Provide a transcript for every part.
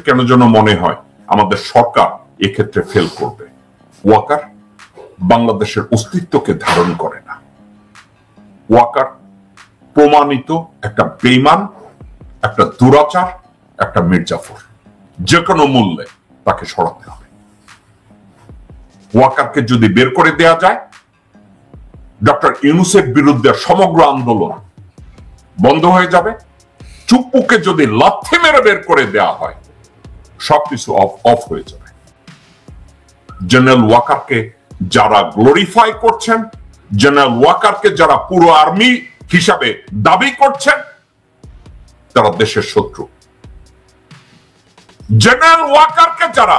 কেন যেন মনে হয় আমাদের সরকার এক্ষেত্রে ফেল করবে। ওয়াকার বাংলাদেশের অস্তিত্বকে ধারণ করে না। ওয়াকার প্রমাণিত একটা বেঈমান, একটা দুরাচার, একটা মির্জাফর। যে কোনো মূল্যে তাকে সরাতে হবে। ওয়াকারকে যদি বের করে দেয়া যায়, ডক্টর ইউনূসের বিরুদ্ধে সমগ্র আন্দোলন বন্ধ হয়ে যাবে। চুপ্পুকে যদি লাথি মেরে বের করে দেয়া হয়, সবকিছু অফ হয়ে যাবে। জেনারেল ওয়াকারকে যারা গ্লোরিফাই করছেন, জেনারেল ওয়াকারকে যারা পুরো আর্মি হিসাবে দাবি করছেন, তারা দেশের শত্রু। জেনারেল ওয়াকারকে যারা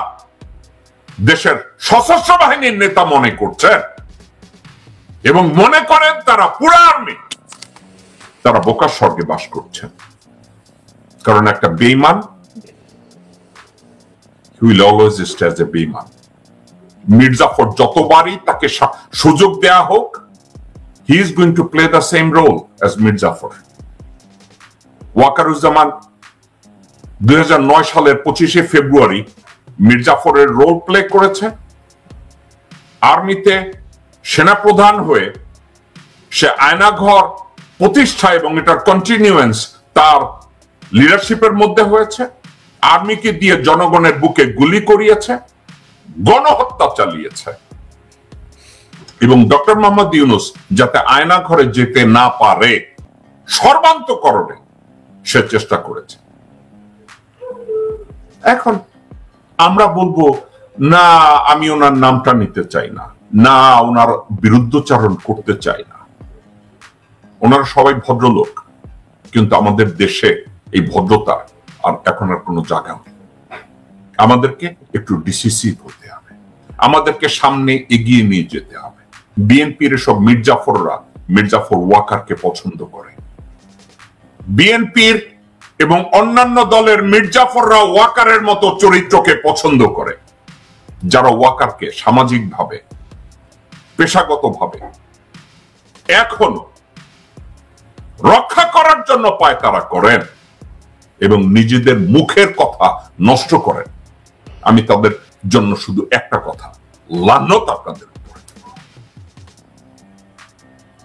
দেশের সশস্ত্র বাহিনীর নেতা মনে করছেন এবং মনে করেন তারা পুরো আর্মি, তারা বোকার স্বর্গে বাস করছেন। কারণ একটা বেঈমান will always stay as a বেঈমান। মির্জাফর যতবারই তাকে সুযোগ দেয়া হোক, he is going to play the same role as Mir Jafar. Wakeruzzaman 2009 সালের 25শে ফেব্রুয়ারি মির্জাফরের রোল প্লে করেছে। আর্মিতে সেনাপ্রধান হয়ে সে আয়নাঘর প্রতিষ্ঠা এবং এটার কন্টিনিউয়েন্স তার লিডারশিপের মধ্যে হয়েছে। আর্মিকে দিয়ে জনগণের বুকে গুলি করিয়েছে, গণহত্যা চালিয়েছে এবং ডক্টর মোহাম্মদ ইউনূস যাতে আয়না ঘরে যেতে না পারে সর্বান্তকরণে সে চেষ্টা করেছে। এখন আমরা বলবো না, আমি ওনার নামটা নিতে চাই না, না ওনার বিরুদ্ধচারণ করতে চাই না। ওনারা সবাই ভদ্রলোক, কিন্তু আমাদের দেশে এই ভদ্রতা আর এখন আর কোনো জায়গা নেই। আমাদেরকে একটু ডিসিসিভ হতে হবে, আমাদেরকে সামনে এগিয়ে নিয়ে যেতে হবে। বিএনপির সব মির্জাফররা মির্জাফর ওয়াকারকে পছন্দ করে। বিএনপির এবং অন্যান্য দলের মির্জাফররা ওয়াকারের মতো চরিত্রকে পছন্দ করে, যারা ওয়াকারকে সামাজিকভাবে, পেশাগতভাবে এখনো রক্ষা করার জন্য পায়তারা করেন এবং নিজেদের মুখের কথা নষ্ট করেন। আমি তাদের জন্য শুধু একটা কথা, লানত আপনাদের উপরে।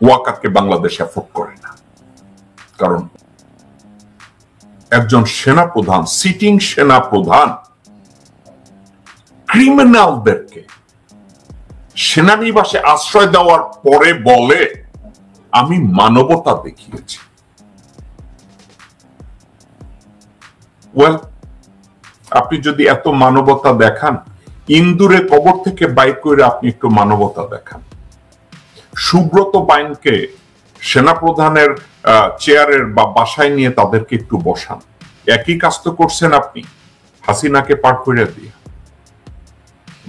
ওয়াকারকে বাংলাদেশ এফোর্ড করে না, কারণ একজন সেনাপ্রধান, সিটিং সেনাপ্রধান ক্রিমিনালদেরকে সেনানিবাসে আশ্রয় দেওয়ার পরে বলে আমি মানবতা দেখিয়েছি। ওয়েল, আপনি যদি এত মানবতা দেখান, ইন্দুরে কবর থেকে বাইর করে আপনি একটু মানবতা দেখান। সুব্রত বাইনকে সেনাপ্রধানের চেয়ারের বা বাসায় নিয়ে তাদেরকে একটু বসান। একই কাজ তো করছেন আপনি হাসিনাকে পার করে দিয়ে।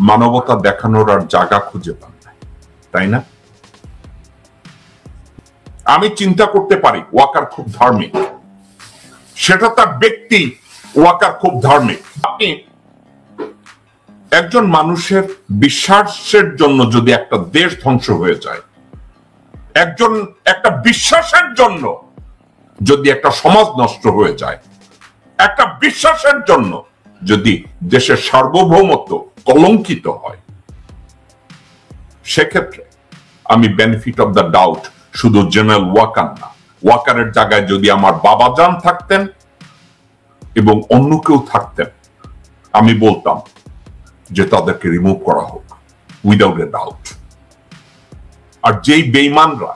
মানবতা দেখানোর আর জায়গা খুঁজে পান না, তাই না? আমি চিন্তা করতে পারি ওয়াকার খুব ধার্মিক, সেটা তার ব্যক্তি। ওয়াকার খুব ধার্মিক। আপনি একজন মানুষের বিশ্বাসের জন্য যদি একটা দেশ ধ্বংস হয়ে যায়, একটা বিশ্বাসের জন্য যদি একটা সমাজ নষ্ট হয়ে যায়, একটা বিশ্বাসের জন্য যদি দেশের সার্বভৌমত্ব কলঙ্কিত হয়, সেক্ষেত্রে আমি বেনিফিট অফ দ্য ডাউট শুধু জেনারেল ওয়াকার না, ওয়াকারের জায়গায় যদি আমার বাবা জান থাকতেন এবং অন্য কেউ থাকতেন, আমি বলতাম যে তাদেরকে রিমুভ করা হোক উইদাউট এ ডাউট। আর যেই বেঈমানরা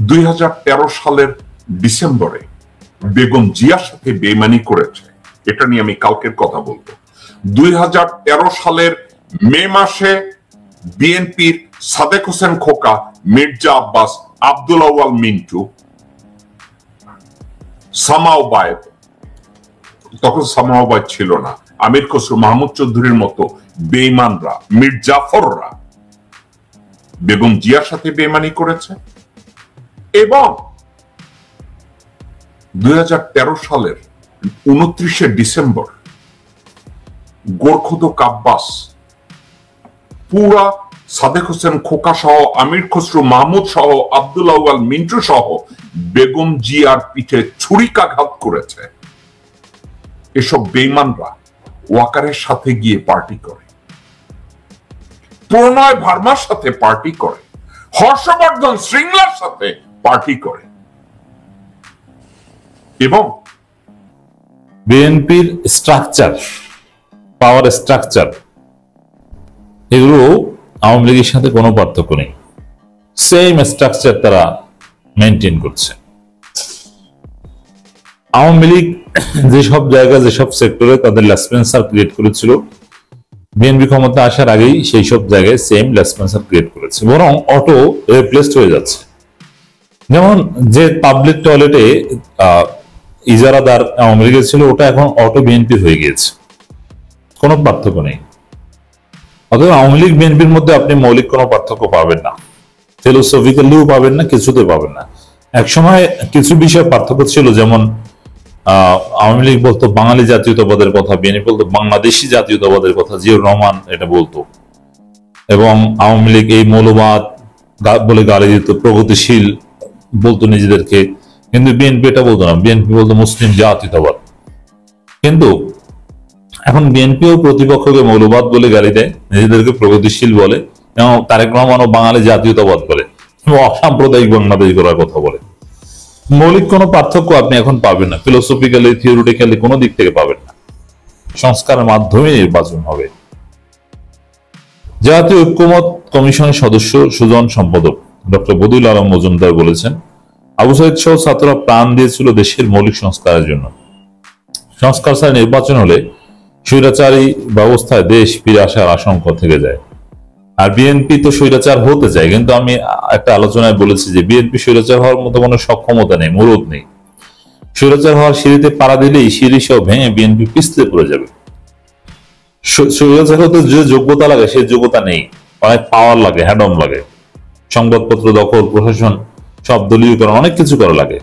2013 সালের ডিসেম্বরে বেগম জিয়ার সাথে বেঈমানি করেছে, এটা নিয়ে আমি কালকের কথা বলবো। 2013 সালের মে মাসে বিএনপির সাদেক হোসেন খোকা, মির্জা আব্বাস, আব্দুল আউয়াল মিন্টু, সামাওবায়, তখন সামাওবায় ছিল না, আমির খসরু, মাহমুদ চৌধুরীর মতো বেঈমানরা, মির্জাফররা বেগম জিয়ার সাথে বেঈমানি করেছে। এবং 2013 সালের 29শে ডিসেম্বর গোরখুদক আব্বাস পুরা সাদেক হোসেন খোকা সহ, আমির খসরু মাহমুদ সহ, আব্দুল আউয়াল মিন্টু সহ বেগম জিয়ার পিঠে ছুরিকাঘাত করেছে। এসব বেঈমানরা ওয়াকারের সাথে গিয়ে পার্টি করে, প্রণয় ভার্মার সাথে পার্টি করে, হর্ষবর্ধন শ্রীংলার সাথে পার্টি করে, এবং বিএনপির স্ট্রাকচার, পাওয়ার স্ট্রাকচার, এগুলো আওয়ামী লীগের সাথে কোনো পার্থক্য নেই। সেম স্ট্রাকচার তারা মেনটেন করছে। আওয়ামী লীগ যেসব জায়গায়, যেসব সেক্টরে তাদের লেসপেন্সার ক্রিয়েট করেছিল, বিএনপি ক্ষমতা আসার আগেই সেই সব জায়গায় সেম লেসপেন্সার ক্রিয়েট করেছে, বরং অটো রিপ্লেসড হয়ে যাচ্ছে। যেমন যে পাবলিক টয়লেটে ইজারাদার আওয়ামী লীগের ছিল, ওটা এখন অটো বিএনপি হয়ে গিয়েছে, কোনো পার্থক্য নেই। অথবা আওয়ামী লীগ বিএনপির মধ্যে আপনি মৌলিক কোনো পার্থক্য পাবেন না, ফিলোসফিক্যালিও পাবেন না, কিছুতে পাবেন না। একসময় কিছু বিষয়ে পার্থক্য ছিল, যেমন আওয়ামী লীগ বলতো বাঙালি জাতীয়তাবাদের কথা, বিএনপি বলতো বাংলাদেশি জাতীয়তাবাদের কথা, জিয়াউর রহমান এটা বলতো, এবং আওয়ামী লীগ এই মৌলবাদ বলে গালি দিত, প্রগতিশীল বলতো নিজেদেরকে, কিন্তু বিএনপি এটা বলতো না, বিএনপি বলতো মুসলিম জাতীয়তাবাদ। কিন্তু এখন বিএনপিও প্রতিপক্ষকে মৌলবাদ বলে গালি দেয়, নিজেদেরকে প্রগতিশীল বলে, এবং তারেক রহমানও বাঙালি জাতীয়তাবাদ বলে, অসাম্প্রদায়িক বাংলাদেশ গড়ার কথা বলে। মৌলিক কোনো পার্থক্য আপনি এখন পাবেন না, ফিলোসফিক্যালি, থিওরিটিক্যালি কোনো দিক থেকে পাবেন না। সংস্কারের মাধ্যমে নির্বাচন হবে। জাতীয় ঐক্যমত কমিশনের সদস্য সুজন সম্পাদক ডক্টর বদিউল আলম মজুমদার বলেছেন, আবু সাইদ সহ ছাত্ররা প্রাণ দিয়েছিল দেশের মৌলিক সংস্কারের জন্য। সংস্কার ছাড়া নির্বাচন হলে স্বৈরাচারী ব্যবস্থায় দেশ ফিরে আসার আশঙ্কা থেকে যায়। আর বিএনপি তো স্বৈরাচার হতে চায়, কিন্তু আমি একটা আলোচনায় বলেছি যে বিএনপি স্বৈরাচার হওয়ার মতো কোনো সক্ষমতা নেই, মুরদ নেই। স্বৈরাচার হওয়ার সিঁড়িতে পাড়া দিলেই সিঁড়ি সহ ভেঙে বিএনপি পিছলে পড়ে যাবে। স্বৈরাচার হতে যে যোগ্যতা লাগে সেই যোগ্যতা নেই, অনেক পাওয়ার লাগে, হ্যাডম লাগে, সংবাদপত্র দখল, প্রশাসন, সব দলীয়করণ, অনেক কিছু করা লাগে।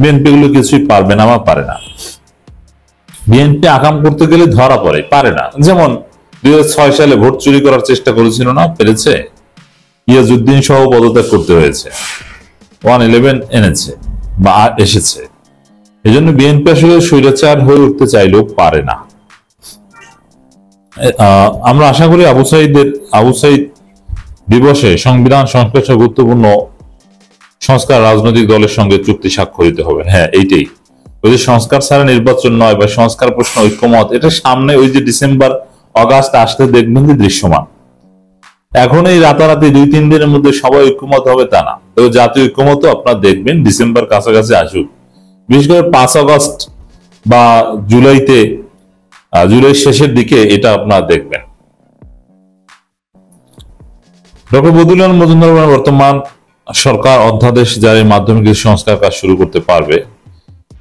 বিএনপি গুলো কিছুই পারবে না, আমার পারে না। বিএনপি আকাম করতে গেলে ধরা পড়ে, পারে না। যেমন 2006 সালে ভোট চুরি করার চেষ্টা করেছিল না, পেরেছে? ইয়াজউদ্দিন সহ পদত্যাগ করতে হয়েছে, 111 এনেছে বা এসেছে। এই জন্য বিএনপি আসলে স্বৈরাচার হয়ে উঠতে চাইলেও পারে না। আমরা আশা করি আবু সাইদ দিবসে সংবিধান সংস্কার গুরুত্বপূর্ণ সংস্কার রাজনৈতিক দলের সঙ্গে চুক্তি স্বাক্ষরিত হবে। হ্যাঁ, এইটাই। ওই যে সংস্কার ছাড়া নির্বাচন নয় বা সংস্কার প্রশ্ন ঐক্যমত, এটা সামনে ওই যে ডিসেম্বর অগাস্ট আসতে দেখবেন যে দৃশ্যমান। এখন এই রাতারাতি 2-3 দিনের মধ্যে সবাই ঐক্যমত হবে তা না, তো জাতীয় ঐক্যমত আপনার দেখবেন ডিসেম্বর কাছাকাছি আসুক। বিশেষ করে 5 আগস্ট বা জুলাই শেষের দিকে এটা আপনার দেখবেন। ডক্টর বদিউল আলম মজুমদার বর্তমান সরকার অধ্যাদেশ জারির মাধ্যমে কিছু সংস্কার কাজ শুরু করতে পারবে,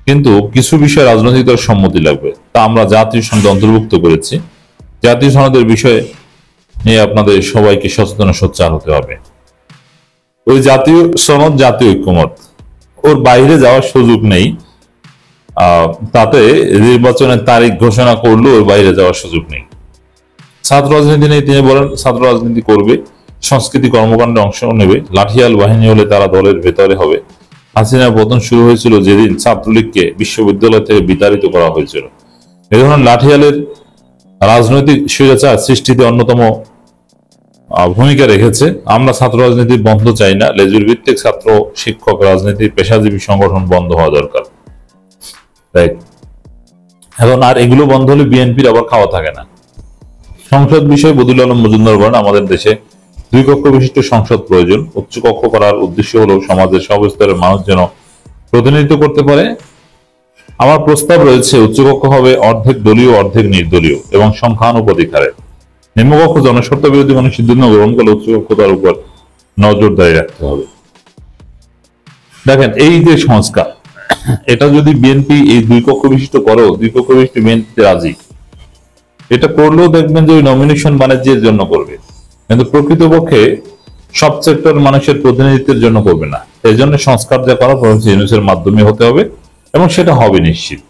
কিন্তু কিছু বিষয়ে রাজনৈতিক দলের সম্মতি লাগবে। তা আমরা জাতীয় সনদে অন্তর্ভুক্ত করেছি। জাতীয় সনদের বিষয়ে নিয়ে আপনাদের সবাইকে সচেতন সোচ্চার হতে হবে। ওই জাতীয় সনদ জাতীয় ঐক্যমত, ওর বাইরে যাওয়ার সুযোগ নেই। তাতে নির্বাচনের তারিখ ঘোষণা করলেও ওর বাইরে যাওয়ার সুযোগ নেই। ছাত্র রাজনীতি নেই, তিনি বলেন ছাত্র রাজনীতি করবে, সংস্কৃতি কর্মকাণ্ডে অংশ নেবে, লাঠিয়াল বাহিনী হলে তারা দলের ভেতরে হবে। হাসিনার পতন শুরু হয়েছিল যেদিন ছাত্রলীগকে বিশ্ববিদ্যালয় থেকে বিতাড়িত করা হয়েছিল। এ ধরনের লাঠিয়ালের রাজনৈতিক স্বৈরাচার সৃষ্টিতে অন্যতম ভূমিকা রেখেছে। আমরা ছাত্র রাজনীতি বন্ধ চাই না, লেজুর ভিত্তিক ছাত্র শিক্ষক রাজনীতি পেশাজীবী সংগঠন বন্ধ হওয়া দরকার। এখন আর এগুলো বন্ধ হলে বিএনপির আবার খাওয়া থাকে না। সংসদ বিষয়ে বদিউল আলম মজুমদার বলেন, আমাদের দেশে 2 কক্ষ বিশিষ্ট সংসদ প্রয়োজন। উচ্চ কক্ষ করার উদ্দেশ্য হলো সমাজের সব স্তরের মানুষ যেন প্রতিনিধিত্ব করতে পারে। আমার প্রস্তাব রয়েছে, উচ্চকক্ষ হবে অর্ধেক দলীয় অর্ধেক নির্দলীয় এবং সংখ্যানুপাতিক হারে। নিম্নকক্ষ জনস্বার্থ বিরোধী মানুষ সিদ্ধান্ত গ্রহণ করলে উচ্চকক্ষ তার উপর নজরদারি রাখতে হবে। দেখেন, এই যে সংস্কার, এটা যদি বিএনপি এই 2 কক্ষ বিশিষ্ট করো, 2 কক্ষ বিশিষ্ট বিএনপিতে রাজি, এটা করলেও দেখবেন যে ওই নমিনেশন বাণিজ্যের জন্য করবে, কিন্তু প্রকৃতপক্ষে সব সেক্টর মানুষের প্রতিনিধিত্বের জন্য করবে না। এই জন্য সংস্কার যা করা প্রফেসর ইউনূসের মাধ্যমে হতে হবে, এবং সেটা হবে নিশ্চিত।